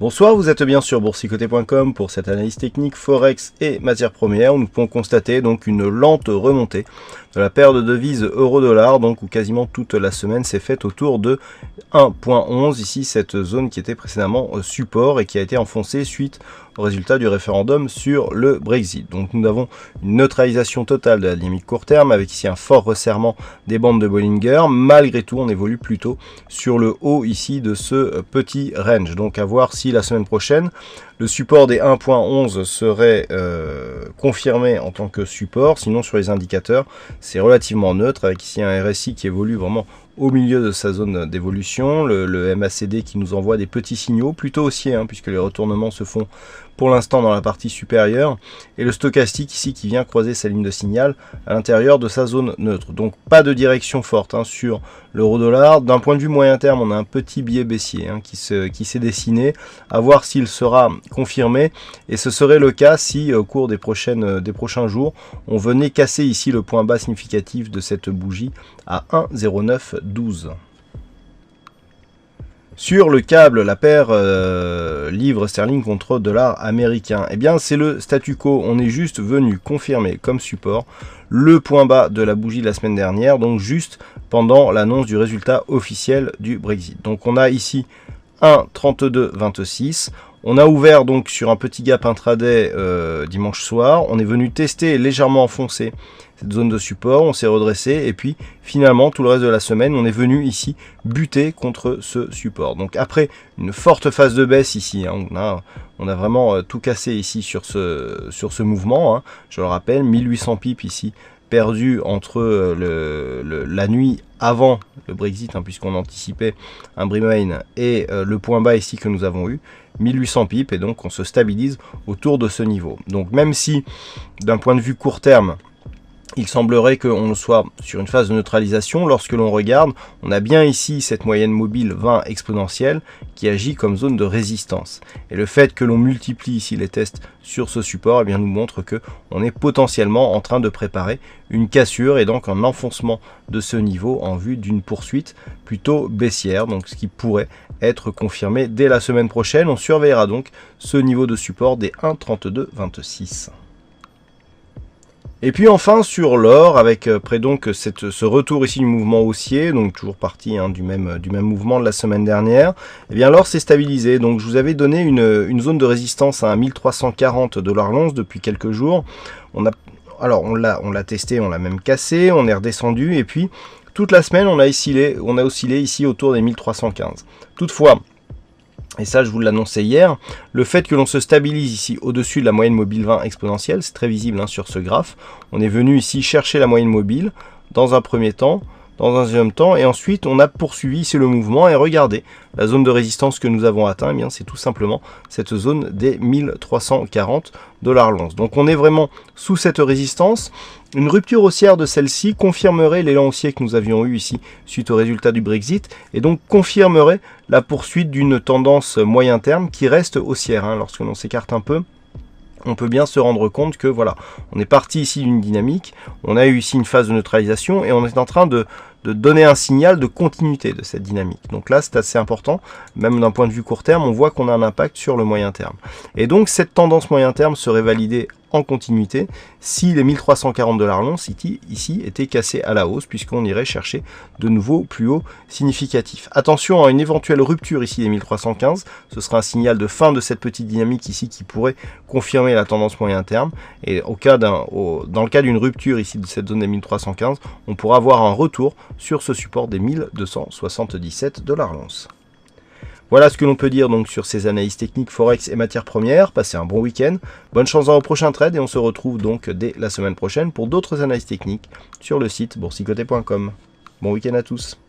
Bonsoir, vous êtes bien sur boursicoté.com pour cette analyse technique Forex et matières premières où nous pouvons constater donc une lente remontée de la paire de devises euro-dollar, donc où quasiment toute la semaine s'est faite autour de 1.11, ici cette zone qui était précédemment support et qui a été enfoncée suite au résultat du référendum sur le Brexit. Donc nous avons une neutralisation totale de la dynamique court terme avec ici un fort resserrement des bandes de Bollinger. Malgré tout, on évolue plutôt sur le haut ici de ce petit range. Donc à voir si la semaine prochaine, le support des 1.11 serait confirmé en tant que support. Sinon, sur les indicateurs, c'est relativement neutre avec ici un RSI qui évolue vraiment au milieu de sa zone d'évolution, le MACD qui nous envoie des petits signaux, plutôt haussiers, puisque les retournements se font pour l'instant dans la partie supérieure, et le stochastique ici qui vient croiser sa ligne de signal à l'intérieur de sa zone neutre. Donc pas de direction forte sur l'euro-dollar. D'un point de vue moyen terme, on a un petit biais baissier qui s'est dessiné, à voir s'il sera confirmé, et ce serait le cas si au cours des prochains jours, on venait casser ici le point bas significatif de cette bougie à 1,0912. Sur le câble, la paire livre sterling contre dollar américain, eh bien c'est le statu quo. On est juste venu confirmer comme support le point bas de la bougie de la semaine dernière, donc juste pendant l'annonce du résultat officiel du Brexit. Donc on a ici 1,3226. On a ouvert donc sur un petit gap intraday dimanche soir. On est venu tester et légèrement enfoncer cette zone de support. On s'est redressé et puis finalement tout le reste de la semaine, on est venu ici buter contre ce support. Donc après une forte phase de baisse ici, on a vraiment tout cassé ici sur ce mouvement. Je le rappelle, 1800 pips ici perdu entre la nuit avant le Brexit, puisqu'on anticipait un Remain, et le point bas ici que nous avons eu, 1800 pips, et donc on se stabilise autour de ce niveau. Donc même si d'un point de vue court terme, il semblerait qu'on soit sur une phase de neutralisation, lorsque l'on regarde, on a bien ici cette moyenne mobile 20 exponentielle qui agit comme zone de résistance. Et le fait que l'on multiplie ici les tests sur ce support, eh bien, nous montre que on est potentiellement en train de préparer une cassure et donc un enfoncement de ce niveau en vue d'une poursuite plutôt baissière, donc ce qui pourrait être confirmé dès la semaine prochaine. On surveillera donc ce niveau de support des 1,3226. Et puis enfin sur l'or, avec près donc ce retour ici du mouvement haussier, donc toujours parti du même mouvement de la semaine dernière, et bien l'or s'est stabilisé. Donc je vous avais donné une zone de résistance à 1340 $ l'once depuis quelques jours. On l'a testé, on l'a même cassé, on est redescendu, et puis toute la semaine on a oscillé ici autour des 1315. Toutefois, et ça je vous l'annonçais hier, le fait que l'on se stabilise ici au-dessus de la moyenne mobile 20 exponentielle, c'est très visible sur ce graphe. On est venu ici chercher la moyenne mobile dans un premier temps, dans un deuxième temps, et ensuite on a poursuivi ici le mouvement, et regardez, la zone de résistance que nous avons atteint, c'est tout simplement cette zone des 1340 $ l'once. Donc on est vraiment sous cette résistance. Une rupture haussière de celle-ci confirmerait l'élan haussier que nous avions eu ici suite au résultat du Brexit, et donc confirmerait la poursuite d'une tendance moyen terme qui reste haussière. Lorsque l'on s'écarte un peu, on peut bien se rendre compte que voilà, on est parti ici d'une dynamique, on a eu ici une phase de neutralisation et on est en train de donner un signal de continuité de cette dynamique. Donc là, c'est assez important, même d'un point de vue court terme, on voit qu'on a un impact sur le moyen terme. Et donc cette tendance moyen terme serait validée en continuité si les 1340 $ l'once ici étaient cassés à la hausse, puisqu'on irait chercher de nouveaux plus hauts significatifs. Attention à une éventuelle rupture ici des 1315, ce sera un signal de fin de cette petite dynamique ici qui pourrait confirmer la tendance moyen terme, et dans le cas d'une rupture ici de cette zone des 1315, on pourra avoir un retour sur ce support des 1277 $ l'once. Voilà ce que l'on peut dire donc sur ces analyses techniques Forex et matières premières. Passez un bon week-end, bonne chance dans vos prochains trades, et on se retrouve donc dès la semaine prochaine pour d'autres analyses techniques sur le site boursicoté.com. Bon week-end à tous.